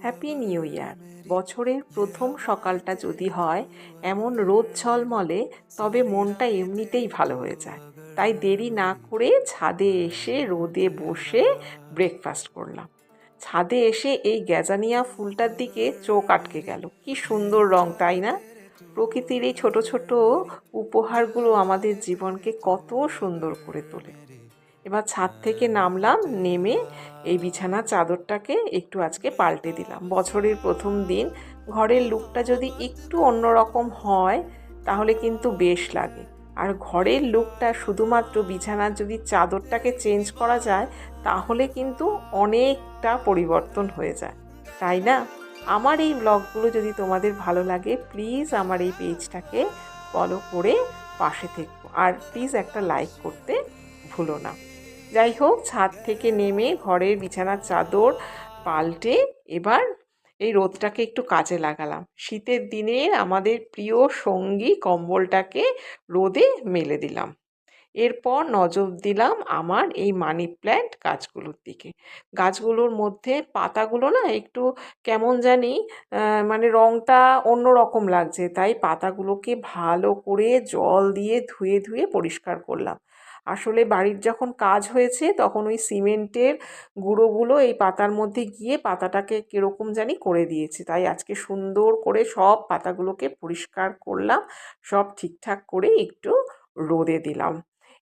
Happy new year. বছরের প্রথম সকালটা যদি হয় এমন রোদ ঝলমলে, তবে মনটা এমনিতেই ভালো হয়ে যায়। তাই দেরি না করে ছাদে এসে রোদে বসে ব্রেকফাস্ট করলাম। ছাদে এসে এই গ্যাজানিয়া ফুলটার দিকে চোখ আটকে গেল। কি সুন্দর রং, তাই না? প্রকৃতির এই ছোট ছোট উপহারগুলো আমাদের জীবনকে কত সুন্দর করে তোলে। এবার ছাদ থেকে নামলাম, নেমে এই বিছানার চাদরটাকে একটু আজকে পাল্টে দিলাম। বছরের প্রথম দিন ঘরের লুকটা যদি একটু অন্যরকম হয় তাহলে কিন্তু বেশ লাগে। আর ঘরের লুকটা শুধুমাত্র বিছানার যদি চাদরটাকে চেঞ্জ করা যায় তাহলে কিন্তু অনেকটা পরিবর্তন হয়ে যায়, তাই না? আমার এই ব্লগগুলো যদি তোমাদের ভালো লাগে, প্লিজ আমার এই পেজটাকে ফলো করে পাশে থেকো, আর প্লিজ একটা লাইক করতে ভুলো না। যাই হোক, ছাদ থেকে নেমে ঘরের বিছানার চাদর পাল্টে এবার এই রোদটাকে একটু কাজে লাগালাম। শীতের দিনে আমাদের প্রিয় সঙ্গী কম্বলটাকে রোদে মেলে দিলাম। এরপর নজর দিলাম আমার এই মানি প্ল্যান্ট গাছগুলোর দিকে। গাছগুলোর মধ্যে পাতাগুলো না একটু কেমন জানি মানে রঙটা অন্যরকম লাগছে, তাই পাতাগুলোকে ভালো করে জল দিয়ে ধুয়ে ধুয়ে পরিষ্কার করলাম। আসলে বাড়ির যখন কাজ হয়েছে তখন ওই সিমেন্টের গুঁড়োগুলো এই পাতার মধ্যে গিয়ে পাতাটাকে কীরকম জানি করে দিয়েছে, তাই আজকে সুন্দর করে সব পাতাগুলোকে পরিষ্কার করলাম, সব ঠিকঠাক করে একটু রোদে দিলাম।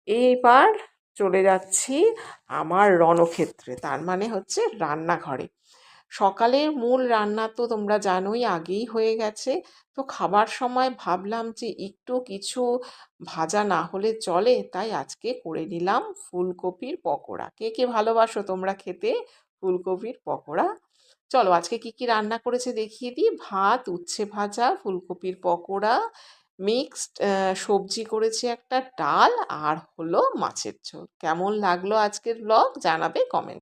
এইবার চলে যাচ্ছি আমার রণক্ষেত্রে, তার মানে হচ্ছে রান্নাঘরে। সকালের মূল রান্না তো তোমরা জানোই আগেই হয়ে গেছে। তো খাবার সময় ভাবলাম যে একটু কিছু ভাজা না হলে চলে, তাই আজকে করে নিলাম ফুলকপির পকোড়া। কে কে ভালোবাসো তোমরা খেতে ফুলকপির পকোড়া? চলো আজকে কি কি রান্না করেছে দেখিয়ে দিই। ভাত, উচ্ছে ভাজা, ফুলকপির পকোড়া, মিক্সড সবজি করেছি একটা, ডাল, আর হলো মাছের ঝোল। কেমন লাগলো আজকের ব্লগ জানাবে কমেন্ট।